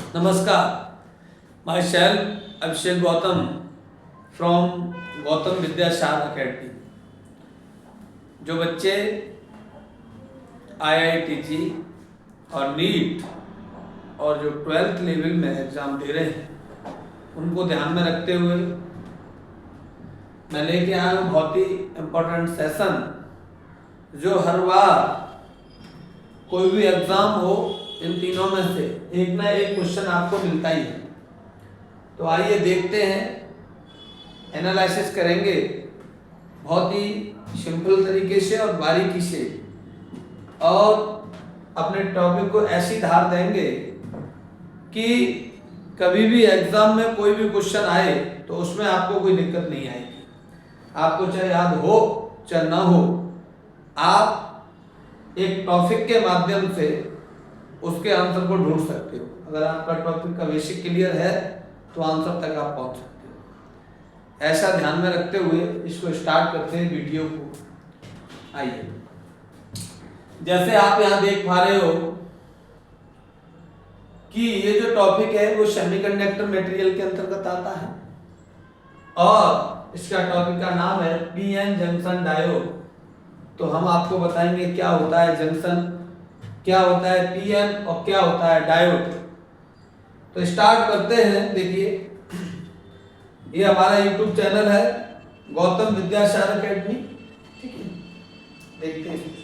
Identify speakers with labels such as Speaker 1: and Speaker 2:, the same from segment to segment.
Speaker 1: नमस्कार, my self Abhishek Gautam from Gautam Vidyasagar academy. जो बच्चे IITG और नीट और जो 12th लेवल में एग्ज़ाम दे रहे हैं उनको ध्यान में रखते हुए मैं लेके आया हूँ बहुत ही इम्पोर्टेंट सेशन, जो हर बार कोई भी एग्ज़ाम हो इन तीनों में से एक ना एक क्वेश्चन आपको मिलता ही है। तो आइए देखते हैं, एनालिसिस करेंगे बहुत ही सिंपल तरीके से और बारीकी से, और अपने टॉपिक को ऐसी धार देंगे कि कभी भी एग्जाम में कोई भी क्वेश्चन आए तो उसमें आपको कोई दिक्कत नहीं आएगी। आपको चाहे याद हो चाहे ना हो, आप एक टॉपिक के माध्यम से उसके आंसर को ढूंढ सकते हो। अगर आपका टॉपिक का बेसिक क्लियर है तो आंसर तक आप पहुंच सकते हो। ऐसा ध्यान में रखते हुए इसको स्टार्ट करते हैं वीडियो को। आइए, जैसे आप यहाँ देख पा रहे हो कि ये जो टॉपिक है वो सेमीकंडक्टर मटेरियल के अंतर्गत आता है और इसका टॉपिक का नाम है पीएन जंक्शन डायोड। तो हम आपको बताएंगे क्या होता है जंक्शन, क्या होता है पीएन और क्या होता है डायोड। तो स्टार्ट करते हैं। देखिए, ये हमारा YouTube चैनल है गौतम विद्यासागर अकेडमी, ठीक है। देखते हैं,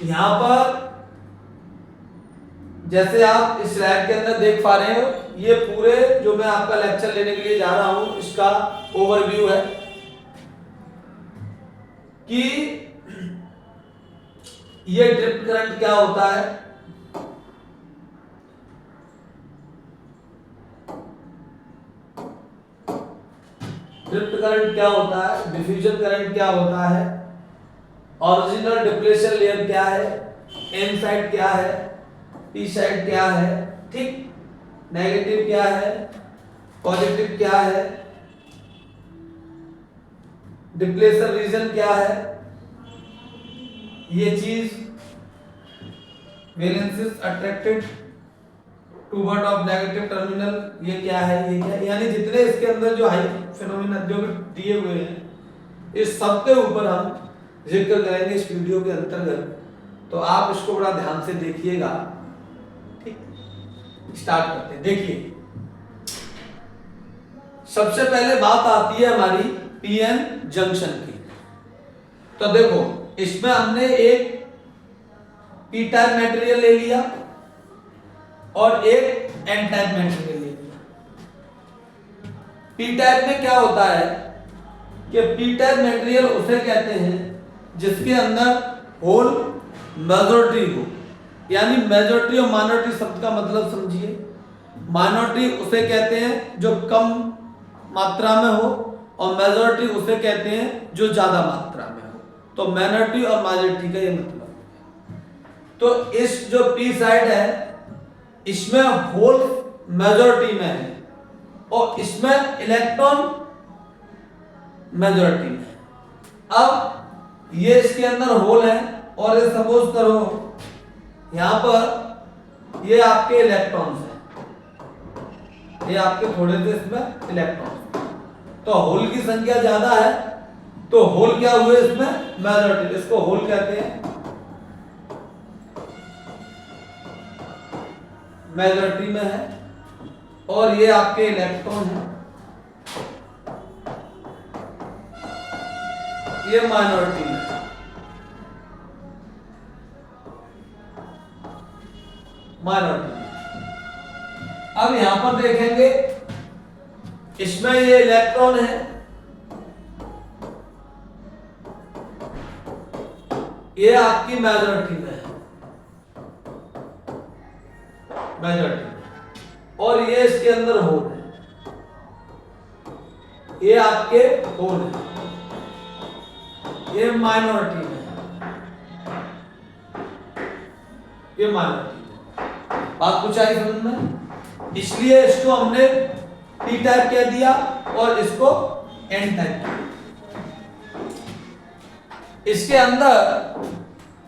Speaker 1: यहाँ पर जैसे आप इस स्लाइड के अंदर देख पा रहे हो, ये पूरे जो मैं आपका लेक्चर लेने के लिए जा रहा हूं इसका ओवरव्यू है कि ये ड्रिफ्ट करंट क्या होता है, ड्रिफ्ट करंट क्या होता है, डिफ्यूजन करंट क्या होता है, ओरिजिनल डिप्लेशन लेयर क्या है, एन साइड क्या है, पी साइड क्या है, ठीक, नेगेटिव क्या है, पॉजिटिव क्या है, डिप्लेशन रीजन क्या है, ये चीज valences attracted toward of negative terminal, ये क्या है, ये क्या है, यानी जितने इसके अंदर जो हाई फिनोमेना जो दिए हुए हैं इस सब के ऊपर हम जिक्र करेंगे इस वीडियो के अंतर्गत। तो आप इसको बड़ा ध्यान से देखिएगा, ठीक। स्टार्ट करते हैं। देखिए, सबसे पहले बात आती है हमारी पीएन जंक्शन की। तो देखो, इसमें हमने एक पी टाइप मटेरियल ले लिया और एक एन टाइप मटेरियल ले लिया। पी टाइप में क्या होता है कि पी टाइप मटेरियल उसे कहते हैं जिसके अंदर होल मेजॉरिटी हो, यानी मेजॉरिटी और माइनॉरिटी शब्द का मतलब समझिए। माइनॉरिटी उसे कहते हैं जो कम मात्रा में हो और मेजॉरिटी उसे कहते हैं जो ज्यादा मात्रा में हो। तो माइनॉरिटी और मेजॉरिटी का ये मतलब है। तो इस जो पी साइड है इसमें होल मेजॉरिटी में है और इसमें इलेक्ट्रॉन मेजॉरिटी में है। अब ये इसके अंदर होल है और ये सपोज करो यहां पर ये आपके इलेक्ट्रॉन्स हैं, ये आपके थोड़े से इसमें इलेक्ट्रॉन्स। तो होल की संख्या ज्यादा है तो होल क्या हुए इसमें मेजॉरिटी, इसको होल कहते हैं, मेजॉरिटी में है। और ये आपके इलेक्ट्रॉन है, ये माइनॉरिटी में है। माइनॉरिटी में अब यहां पर देखेंगे इसमें ये इलेक्ट्रॉन है, ये आपकी मेजॉरिटी में है, मेजॉरिटी में। और ये इसके अंदर होल है, ये आपके होल है, ये माइनॉरिटी में है, ये माइनॉरिटी में। बात कुछ आई समझ में? इसलिए इसको हमने पी टाइप कह दिया और इसको एन टाइप कह दिया। इसके अंदर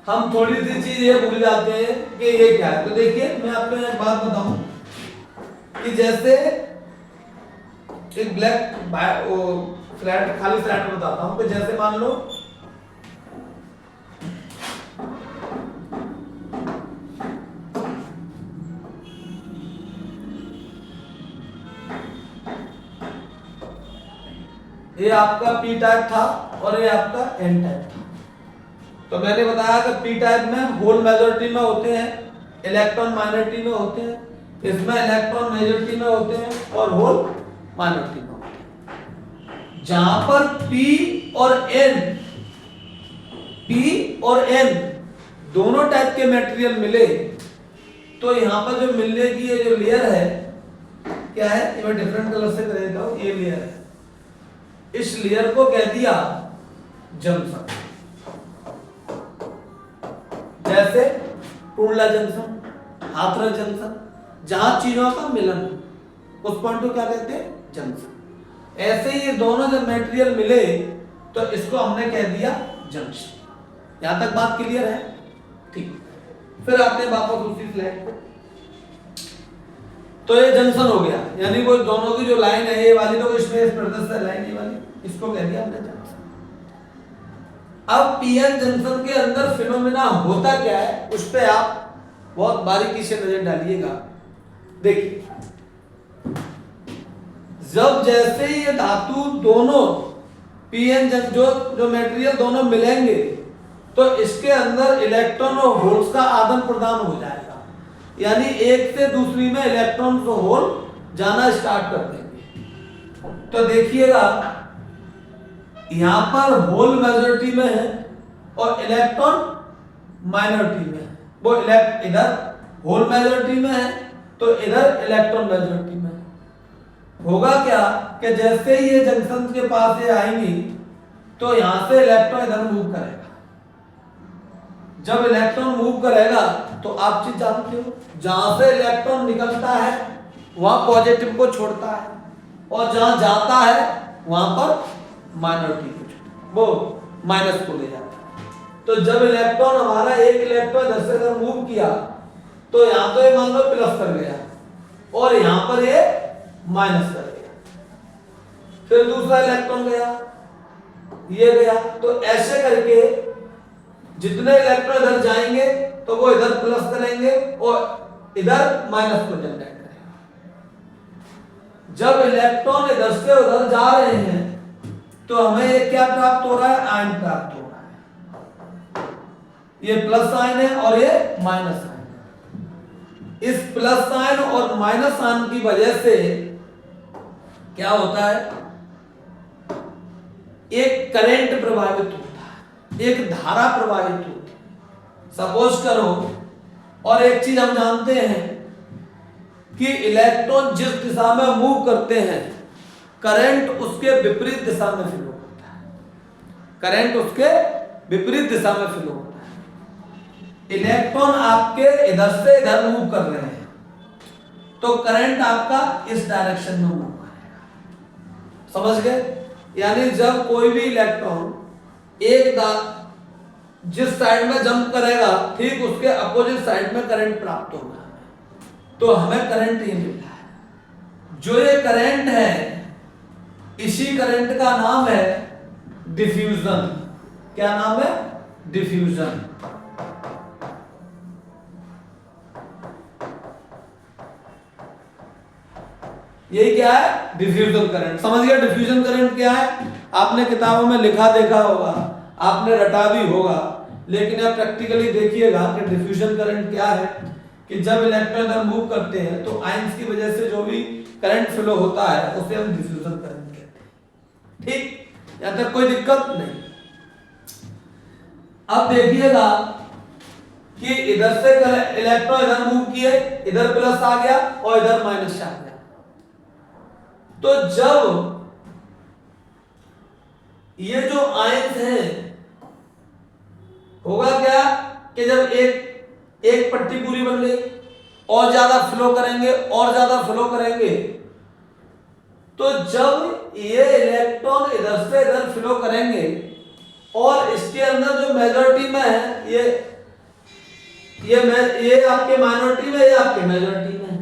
Speaker 1: हम थोड़ी सी चीज ये भूल जाते हैं कि ये क्या है। तो देखिए मैं आपको एक बात बताऊं कि जैसे एक ब्लैक फ्लैट खाली फ्लैट बताता हूं कि जैसे मान लो ये आपका पी टाइप था और ये आपका एन टाइप था। तो मैंने बताया कि पी टाइप में होल मेजॉरिटी में होते हैं, इलेक्ट्रॉन माइनॉरिटी में होते हैं, इसमें इलेक्ट्रॉन मेजॉरिटी में होते हैं और होल माइनॉरिटी में होते हैं। जहां पर पी और एन दोनों टाइप के मटेरियल मिले तो यहां पर जो मिलने की ये जो लेयर है क्या है, ये मैं डिफरेंट कलर से कर देता हूं, ये लेयर है। इस लेयर को कह दिया जंक्शन। जैसे पुरला जंक्शन, हाथरस जंक्शन, जहां चीजों का मिलन उस पॉइंट को क्या कहते हैं, जंक्शन। ऐसे ही ये दोनों जब मटेरियल मिले तो इसको हमने कह दिया जंक्शन। यहां तक बात क्लियर है? ठीक। फिर आते हैं वापस उसी स्लाइड पे। तो ये जंक्शन हो गया, यानी वो दोनों की जो लाइन है ये वाली, तो इसमें प्रदर्शित है लाइन ये वाली, इसको कह दिया हमने जंक्शन। अब पीएन जंक्शन के अंदर फिनोमेना होता क्या है उस पे आप बहुत बारीकी से नजर डालिएगा। देखिए जब जैसे ही ये धातु दोनों पीएन जो मटेरियल दोनों मिलेंगे तो इसके अंदर इलेक्ट्रॉन और होल्स का आदान प्रदान हो जाएगा, यानी एक से दूसरी में इलेक्ट्रॉन और होल जाना स्टार्ट कर देंगे। तो देखिएगा यहां पर होल मेजॉरिटी में है और इलेक्ट्रॉन माइनॉरिटी में है। वो इधर होल मेजॉरिटी में है तो इधर इलेक्ट्रॉन मेजॉरिटी में है। होगा क्या कि जैसे ही ये जंक्शन के पास ये आएंगी तो यहां से इलेक्ट्रॉन इधर मूव करेगा। जब इलेक्ट्रॉन मूव करेगा तो आप चीज जानते हो, जहां से इलेक्ट्रॉन निकलता है वहां पॉजिटिव को छोड़ता है और जहां जाता है वहां पर माइनॉरिटी को वो माइनस को ले जाता है। तो जब इलेक्ट्रॉन हमारा एक इलेक्ट्रॉन इधर से इधर मूव किया तो यहां तो ये मान लो प्लस कर गया और यहां पर ये माइनस कर गया। फिर दूसरा इलेक्ट्रॉन गया, ये गया, तो ऐसे करके जितने इलेक्ट्रॉन इधर जाएंगे तो वो इधर प्लस करेंगे और इधर माइनस को जनरेट करेंगे। जब इलेक्ट्रॉन इधर से उधर जा रहे हैं तो हमें ये क्या प्राप्त हो रहा है, आयन प्राप्त हो रहा है। ये प्लस आयन है और ये माइनस आयन है। इस प्लस आयन और माइनस आयन की वजह से क्या होता है, एक करंट प्रभावित होता है, एक धारा प्रवाहित होती है। सपोज करो, और एक चीज हम जानते हैं कि इलेक्ट्रॉन जिस दिशा में मूव करते हैं करंट उसके विपरीत दिशा में फ्लो होता है। करंट उसके विपरीत दिशा में फ्लो होता है। इलेक्ट्रॉन आपके इधर से इधर मूव कर रहे हैं तो करंट आपका इस डायरेक्शन में मूव करेगा। समझ गए? यानी जब कोई भी इलेक्ट्रॉन जिस साइड में जंप करेगा ठीक उसके अपोजिट साइड में करंट प्राप्त होगा, तो हमें करंट ये मिल रहा है। जो ये करंट है इसी करंट का नाम है डिफ्यूजन। क्या नाम है? डिफ्यूजन। ये क्या है? Diffusion current. समझ गया डिफ्यूजन करंट क्या है? आपने किताबों में लिखा देखा होगा, आपने रटा भी होगा, लेकिन आप प्रैक्टिकली देखिएगा कि डिफ्यूजन करंट क्या है। कि जब इलेक्ट्रॉन इधर मूव करते हैं तो आयंस की वजह से जो भी करंट फ्लो होता है उसे हम डिफ्यूजन करंट कहते हैं। ठीक, यहां तक कोई दिक्कत नहीं। अब देखिएगा कि इधर से इलेक्ट्रॉन इधर मूव किए, इधर प्लस आ गया और इधर माइनस आ गया। तो जब ये जो आयंस हैं होगा क्या कि जब एक पट्टी पूरी बन गई और ज्यादा फ्लो करेंगे और ज्यादा फ्लो करेंगे, तो जब ये इलेक्ट्रॉन इधर से इधर फ्लो करेंगे और इसके अंदर जो मेजॉरिटी में है ये आपके माइनॉरिटी में, ये आपके मेजॉरिटी में है।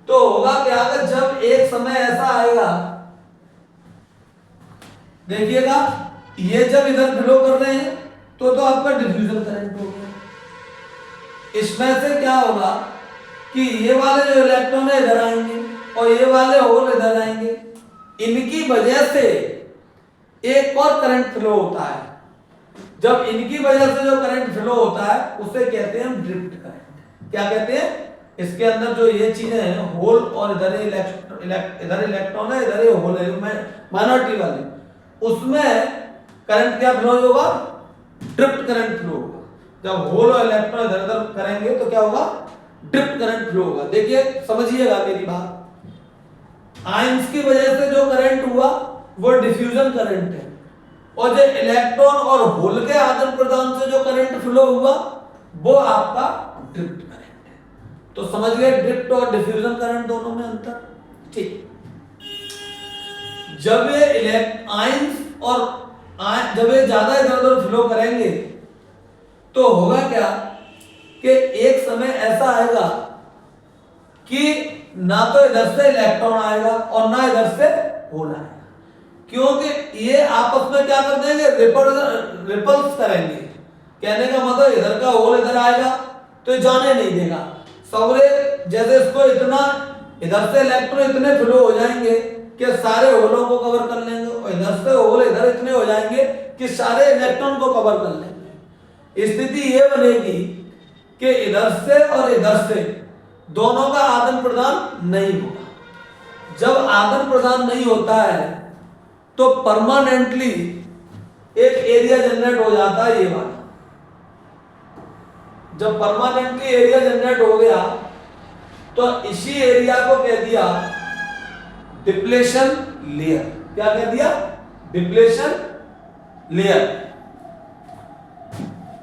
Speaker 1: तो होगा क्या कि जब एक समय ऐसा आएगा, देखिएगा ये जब इधर फ्लो कर रहे हैं तो आपका डिफ्यूजन करंट हो गया। इसमें से क्या होगा कि ये वाले जो इलेक्ट्रॉन है इधर आएंगे और ये वाले होल इधर आएंगे, इनकी वजह से एक और करंट फ्लो होता है। जब इनकी वजह से जो करंट फ्लो होता है उसे कहते हैं हम ड्रिफ्ट करंट। क्या कहते हैं? इसके अंदर जो ये चीजें हैं, होल और इधर इलेक्ट्रॉन है, इधर ये होल है, माइनॉरिटी वाले, उसमें करंट क्या फ्लो होगा? ड्रिफ्ट करंट फ्लो होगा। जब होल और इलेक्ट्रॉन इधर उधर करेंगे तो क्या होगा? ड्रिफ्ट करंट फ्लो होगा। देखिए समझिएगा मेरी बात। आयंस की वजह से जो करंट हुआ वो डिफ्यूजन करंट है, और जो इलेक्ट्रॉन और होल के आदान प्रदान से जो करंट फ्लो हुआ वो आपका ड्रिफ्ट करंट है। तो समझ गए ड्रिफ्ट और डिफ्यूजन करंट दोनों में अंतर। ठीक, जब ये आयंस और जब ये ज्यादा इधर उधर फ्लो करेंगे तो होगा क्या कि एक समय ऐसा आएगा कि ना तो इधर से इलेक्ट्रॉन आएगा और ना इधर से होल आएगा, क्योंकि ये आपस में क्या कर देंगे? रिपल्स करेंगे। कहने का मतलब इधर का होल इधर आएगा तो ये जाने नहीं देगा। सवरे जैसे इसको इतना इधर से इलेक्ट्रॉन इतने फ्लो हो जाएंगे कि सारे होलों को कवर कर लेंगे, और इधर से होल इधर इतने हो जाएंगे कि सारे इलेक्ट्रॉन को कवर कर लेंगे। स्थिति ये बनेगी कि इधर से और इधर से दोनों का आदान प्रदान नहीं होगा। जब आदान प्रदान नहीं होता है तो परमानेंटली एक एरिया जनरेट हो जाता है, ये वाला। जब परमानेंटली एरिया जनरेट हो गया तो इसी एरिया को कह दिया डिप्लेशन लेयर। क्या कह दिया? Depletion layer.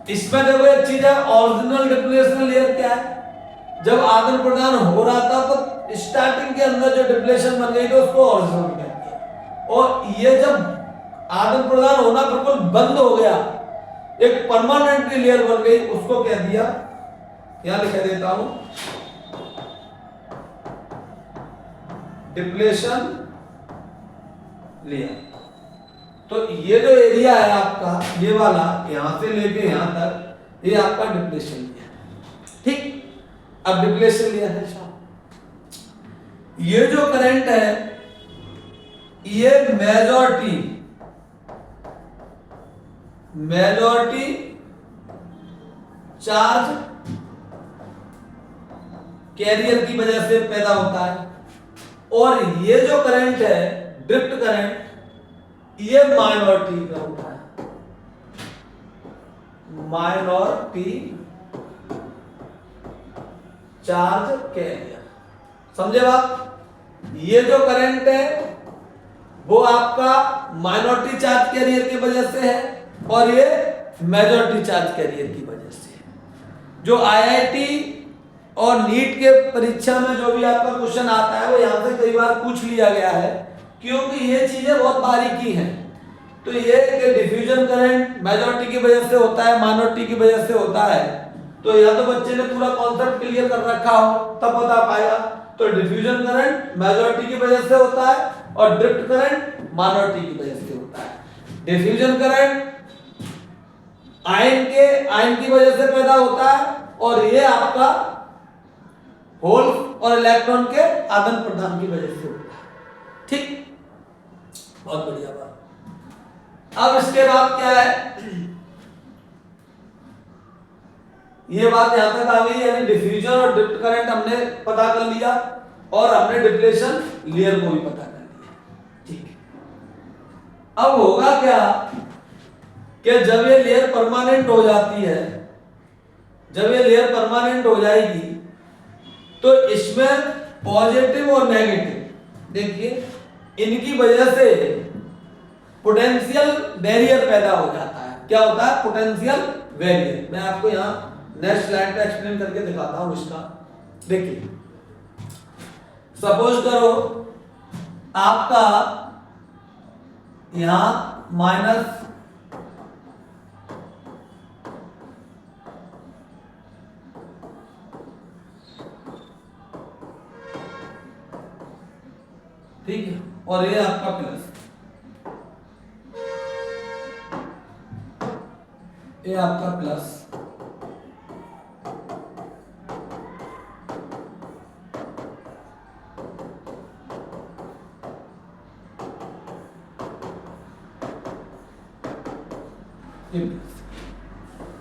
Speaker 1: इसमें देखो एक चीज है, ओरिजिनल डिप्लेशन लेयर क्या है? जब आदान प्रदान हो रहा था तो स्टार्टिंग के अंदर जो डिप्लेशन बन गई थी उसको ओरिजिनल कहते हैं, और ये जब आदान प्रदान होना बिल्कुल बंद हो गया, एक परमानेंट लेयर बन गई, उसको कह दिया, यहां लिख देता हूं, डिप्लेशन लेयर। तो ये जो एरिया है आपका, ये वाला यहां से लेके यहां तक, ये आपका डिप्लेशन लेयर। ठीक, अब डिप्लेशन लेयर है साहब। ये जो करंट है ये मेजॉरिटी चार्ज कैरियर की वजह से पैदा होता है, और ये जो करंट है ड्रिफ्ट करंट, ये माइनॉरिटी का होता है। माइनॉरिटी चार्ज कैरियर, समझे बात? ये जो करंट है वो आपका माइनॉरिटी चार्ज कैरियर की वजह से है, और ये मेजॉरिटी चार्ज कैरियर की वजह से है। जो आईआईटी और नीट के परीक्षा में जो भी आपका क्वेश्चन आता है वो यहां से कई बार पूछ लिया गया है, क्योंकि ये चीजें बहुत बारीकी हैं। तो ये कि डिफ्यूजन करंट मेजॉरिटी की वजह से होता है, माइनॉरिटी की वजह से होता है, तो या तो बच्चे ने पूरा कॉन्सेप्ट क्लियर कर रखा हो तब बता पाएगा। तो डिफ्यूजन करंट मेजॉरिटी की वजह से होता है और ड्रिफ्ट करंट माइनॉरिटी की वजह से होता है। डिफ्यूजन करंट आयन की वजह से पैदा होता है, और ये आपका होल और इलेक्ट्रॉन के आदान प्रदान की वजह से होता है। ठीक, बहुत बढ़िया बात। अब इसके बाद क्या है, ये बात यहां तक आ गई, यानी डिफ्यूजन और ड्रिफ्ट करंट हमने पता कर लिया, और हमने डिप्लेशन लेयर को भी पता कर लिया। ठीक है, अब होगा क्या कि जब ये लेयर परमानेंट हो जाती है, जब ये लेयर परमानेंट हो जाएगी तो इसमें पॉजिटिव और नेगेटिव, देखिए इनकी वजह से पोटेंशियल बैरियर पैदा हो जाता है। क्या होता है? Potential barrier. मैं आपको यहां नेक्स्ट स्लाइड पे एक्सप्लेन करके दिखाता हूं इसका। देखिए, सपोज करो आपका यहां ठीक है, और ये आपका प्लस, ये आपका प्लस,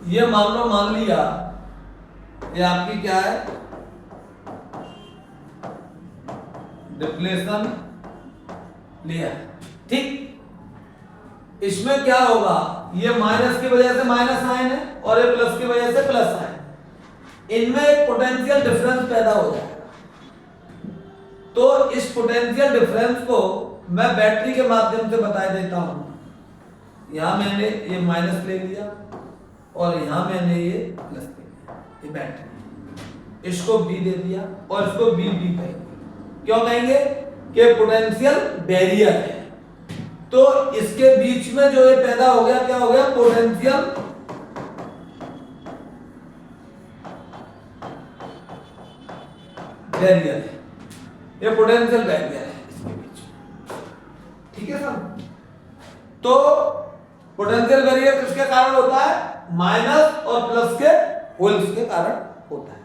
Speaker 1: ये मान लिया ये आपकी क्या है, डिप्लेशन लिया, ठीक। इसमें क्या होगा, ये माइनस की वजह से माइनस साइन है और ये प्लस की वजह से प्लस साइन, इनमें एक पोटेंशियल डिफरेंस पैदा हो जाएगा। तो इस पोटेंशियल डिफरेंस को मैं बैटरी के माध्यम से बता देता हूं। यहां मैंने ये माइनस ले लिया और यहां मैंने ये प्लस ले लिया, ये बैटरी, इसको बी दे दिया और इसको बी कहेंगे। क्यों कहेंगे कि पोटेंशियल बैरियर है। तो इसके बीच में जो ये पैदा हो गया, क्या हो गया, पोटेंशियल बैरियर है, ये पोटेंशियल बैरियर है इसके बीच, ठीक है सर। तो पोटेंशियल बैरियर किसके कारण होता है, माइनस और प्लस के होल्स के कारण होता है।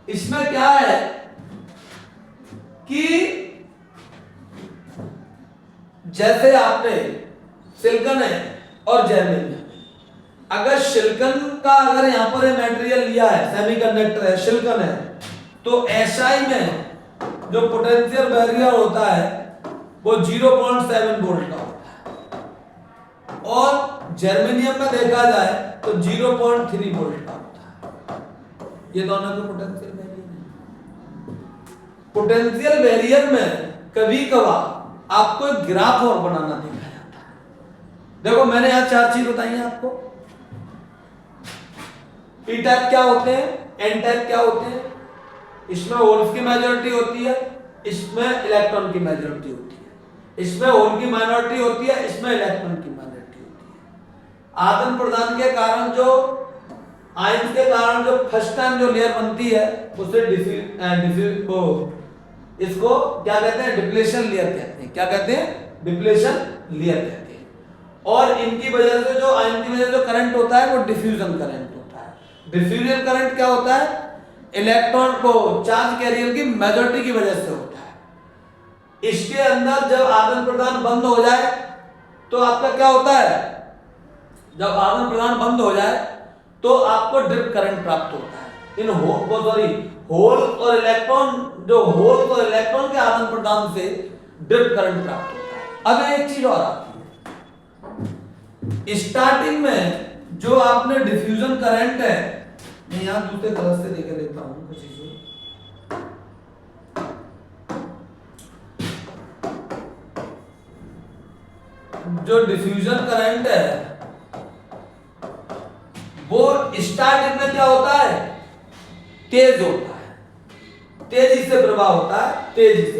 Speaker 1: इसमें क्या है कि जैसे आपने सिलिकॉन है और जर्मेनियम, अगर सिलिकॉन का अगर यहां पर मटेरियल लिया है, सेमीकंडक्टर है, सिलिकॉन है, तो SI में जो पोटेंशियल बैरियर होता है वो 0.7 वोल्ट का होता है, और जर्मेनियम में देखा जाए तो 0.3 वोल्ट का होता है। ये दोनों के पोटेंशियल बैरियर है। पोटेंशियल बैरियर में कभी कभार आपको एक ग्राफ और बनाना देखा जाता है। देखो मैंने यहां 4 चीज बताई है आपको। पी टाइप क्या होते हैं, एन टाइप क्या होते हैं, इसमें होल्स की मेजॉरिटी होती है, इसमें इलेक्ट्रॉन की मेजॉरिटी होती है, इसमें होल की माइनॉरिटी होती है, इसमें इलेक्ट्रॉन की माइनॉरिटी होती है। आदान प्रदान के कारण जो आयन के कारण जो फर्स्ट टाइम जो लेयर बनती है उसे इसको क्या कहते हैं, डिप्लेशन लेयर कहते हैं। क्या कहते हैं, डिप्लेशन लेयर कहते हैं। और इनकी वजह से जो आयन की वजह से जो करंट होता है वो डिफ्यूजन करंट होता है। डिफ्यूजन करंट क्या होता है, इलेक्ट्रॉन को चार्ज कैरियर की मेजॉरिटी की वजह से होता है। इसके अंदर जब आदान प्रदान बंद हो जाए तो आपका क्या होता है, जब आदान प्रदान बंद हो जाए तो आपको ड्रिप करंट प्राप्त होता है। इन होल और इलेक्ट्रॉन, जो होल और इलेक्ट्रॉन के आदान प्रदान से ड्रिप करंट प्राप्त होता है। अब एक चीज और आती है, स्टार्टिंग में जो आपने डिफ्यूजन करंट है, मैं यहां दूसरे कलर से देख लेता हूं कुछ चीजें। जो डिफ्यूजन करंट है वो स्टार्टिंग में क्या होता है, तेज होता है, तेजी से प्रवाह होता है, तेजी से।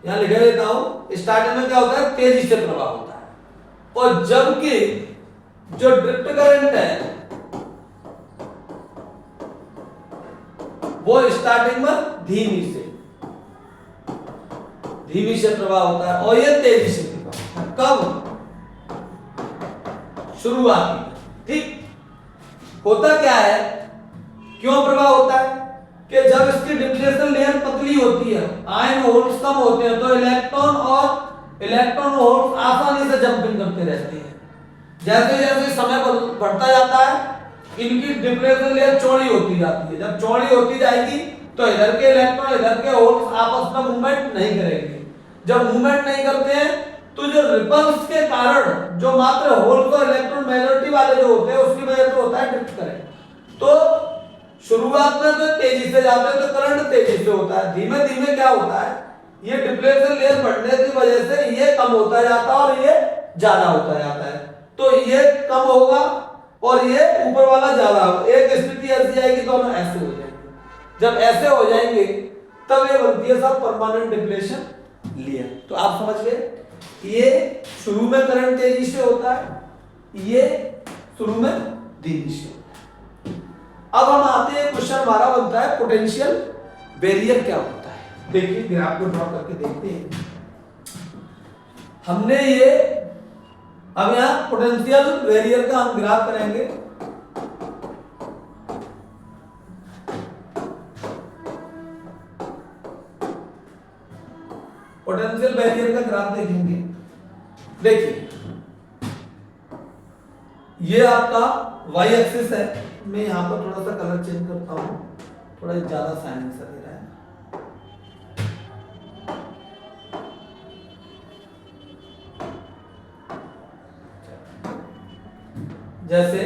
Speaker 1: यहां लिख देता हूं, स्टार्टिंग में क्या होता है, तेजी से प्रवाह होता है। और जबकि जो ड्रिफ्ट करंट है वो स्टार्टिंग में धीमी से प्रवाह होता है और ये तेजी से प्रवाह। कब, शुरुआती में, ठीक। होता क्या है, क्यों प्रवाह होता है कि जब इसकी डिप्लेशन लेयर पतली होती है, आयन होल्स कम होते हैं, तो इलेक्ट्रॉन होल्स आसानी से जंपिंग करते रहते हैं। जैसे जैसे समय बढ़ता जाता है इनकी डिप्लेशन लेयर चौड़ी होती जाती है। जब चौड़ी होती जाएगी तो इधर के इलेक्ट्रॉन इधर के होल्स आपस में मूवमेंट नहीं करेंगे। जब मूवमेंट नहीं करते हैं तो जो रिपल्स के कारण जो मात्र होल और इलेक्ट्रॉन मेजॉरिटी वाले जो होते हैं उसकी वजह से होता है ड्रिफ्ट करंट। तो शुरुआत में तो तेजी से जाता है तो करंट तेजी से होता है, धीमे धीमे क्या होता है, ये डिप्लेशन लेयर बढ़ने की वजह से ये कम होता जाता है और ये ज्यादा होता जाता है। तो ये कम होगा और ये ऊपर वाला ज्यादा होगा। एक स्थिति ऐसी आएगी, दोनों ऐसे हो जाएंगे। जब ऐसे हो जाएंगे तब ये बनती है सब परमानेंट डिप्लेशन लेयर। तो आप समझ गए, ये शुरू में करंट तेजी से होता है, ये शुरू में धीमी से होता है। अब हम आते हैं, क्वेश्चन हमारा बनता है पोटेंशियल बैरियर क्या होता है। देखिए ग्राफ को ड्रॉ करके देखते हैं। हमने ये अब यहां पोटेंशियल वेरियर का हम ग्राफ करेंगे। पोटेंशियल बैरियर का ग्राफ देखेंगे। देखिए ये आपका y एक्सिस है। मैं यहां पर थोड़ा सा कलर चेंज करता हूं, थोड़ा ज्यादा साइलेंस दे रहा है। जैसे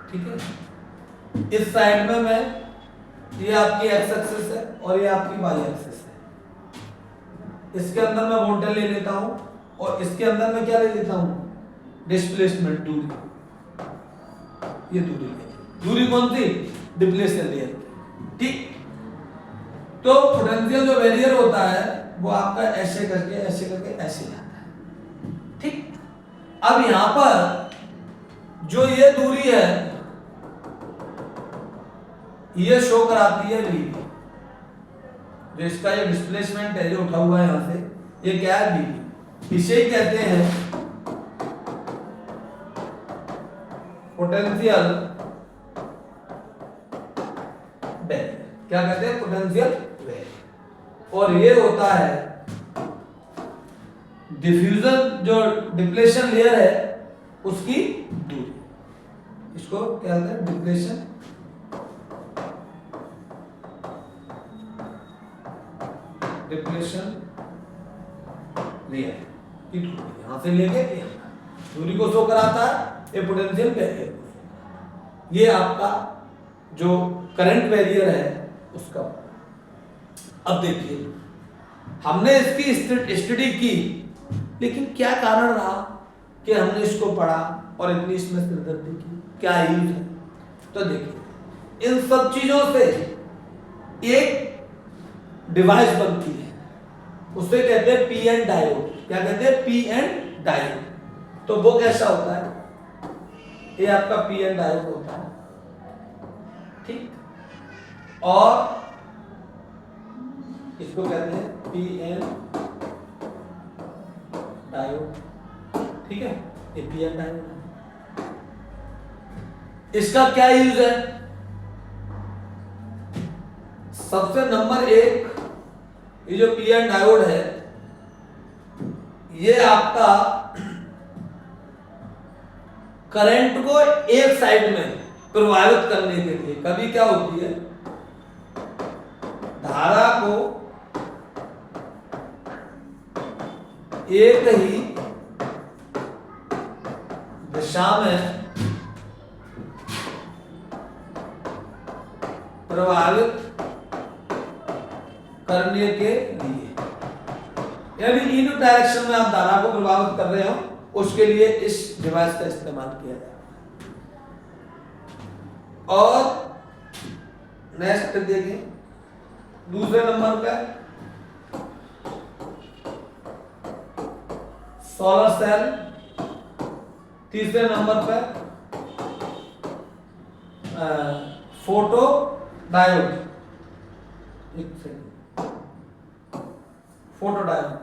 Speaker 1: ठीक है, इस साइड में मैं, ये आपकी x एक्सिस है और ये आपकी y एक्सिस है। इसके अंदर मैं वोल्टेज ले लेता हूं और इसके अंदर मैं क्या ले लेता हूं, डिस्प्लेसमेंट, दूरी। ये दूरी कौन सी, डिस्प्लेसमेंट लेयर, ठीक। तो पोटेंशियल जो वेरियर होता है वो आपका ऐसे करके ऐसे जाता है, ठीक। अब यहां पर जो ये दूरी है ये शो कराती है VB। जो इसका ये डिस्प्लेसमेंट है जो उठा हुआ है यहां से, ये क्या है, VB। इसे ही कहते हैं पोटेंशियल वेरियर। क्या कहते हैं, पोटेंशियल वेरियर। और ये होता है डिफ्यूजन, जो डिप्लेशन लेयर है उसकी दूरी। इसको क्या कहते हैं, डिप्लेशन लेयर की दूरी, यहां से लेके दूरी को शो कराता है ये पोटेंशियल बैरियर। ये आपका जो करंट बैरियर है उसका। अब देखिए हमने इसकी स्टडी की, लेकिन क्या कारण रहा कि हमने इसको पढ़ा और इतनी इसमें सिरदर्दी की, क्या यूज है। तो देखिए इन सब चीजों से एक डिवाइस बनती है, उसे कहते हैं पीएन डायोड। क्या कहते हैं, पीएन डायोड। तो वो कैसा होता है, ये आपका पीएन डायोड होता है, ठीक। और इसको कहते हैं पीएन डायोड, ठीक है। ये पीएन डायोड है। इसका क्या यूज है, सबसे नंबर एक, ये जो पीएन डायोड है ये आपका करंट को एक साइड में प्रवाहित करने के लिए, कभी क्या होती है, धारा को एक ही दिशा में प्रवाहित करने के लिए, यानी इन डायरेक्शन में आप धारा को प्रभावित कर रहे हो, उसके लिए इस डिवाइस का इस्तेमाल किया जाए। और नेक्स्ट देखिए दूसरे नंबर पे सोलर सेल, तीसरे नंबर पे फोटो डायोड, एक सेकंड, फोटो डायोड,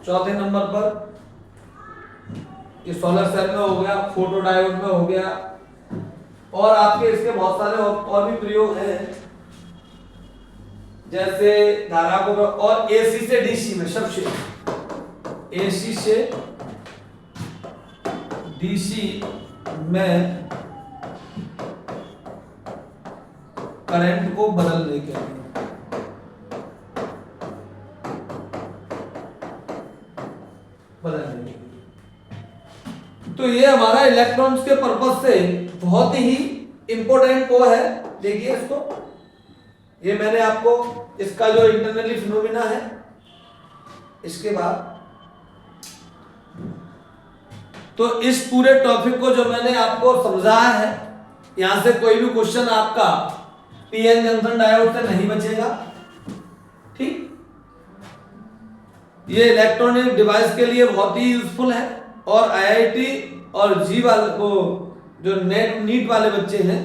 Speaker 1: चौथे नंबर पर ये सोलर सेल में हो गया, फोटो डायोड में हो गया। और आपके इसके बहुत सारे और भी प्रयोग हैं, जैसे धारा को, और एसी से डीसी में, सबसे एसी से डीसी में करंट को बदलने के लिए, बदलने के लिए। तो ये हमारा इलेक्ट्रॉन्स के पर्पस से बहुत ही इंपॉर्टेंट वो है। देखिए इसको, ये मैंने आपको इसका जो इंटरनली फिनोमिना है, इसके बाद तो इस पूरे टॉपिक को जो मैंने आपको समझाया है, यहां से कोई भी क्वेश्चन आपका पीएन जंक्शन डायोड से नहीं बचेगा, ठीक। ये इलेक्ट्रॉनिक डिवाइस के लिए बहुत ही यूजफुल है और आईआईटी और जी वाले को जो नीट वाले बच्चे हैं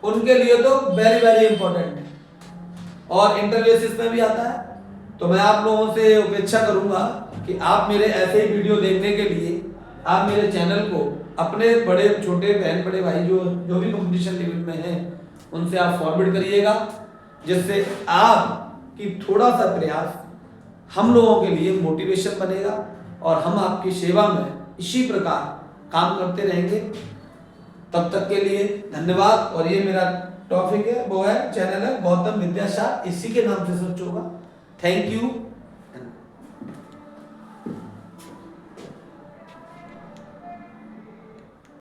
Speaker 1: उनके लिए तो वेरी वेरी इंपॉर्टेंट है और इंटरव्यू में भी आता है। तो मैं आप लोगों से अपेक्षा करूंगा कि आप मेरे ऐसे ही वीडियो देखने के लिए आप मेरे चैनल को अपने बड़े छोटे बहन बड़े भाई जो भी कंपटीशन लेवल में हैं उनसे आप फॉरवर्ड करिएगा, जिससे आपकी थोड़ा सा प्रयास हम लोगों के लिए मोटिवेशन बनेगा और हम आपकी सेवा में इसी प्रकार काम करते रहेंगे। तब तक के लिए धन्यवाद। और ये मेरा टॉपिक है वो है चैनल है गौतम विद्याशाह, इसी के नाम से सर्च होगा। Thank you.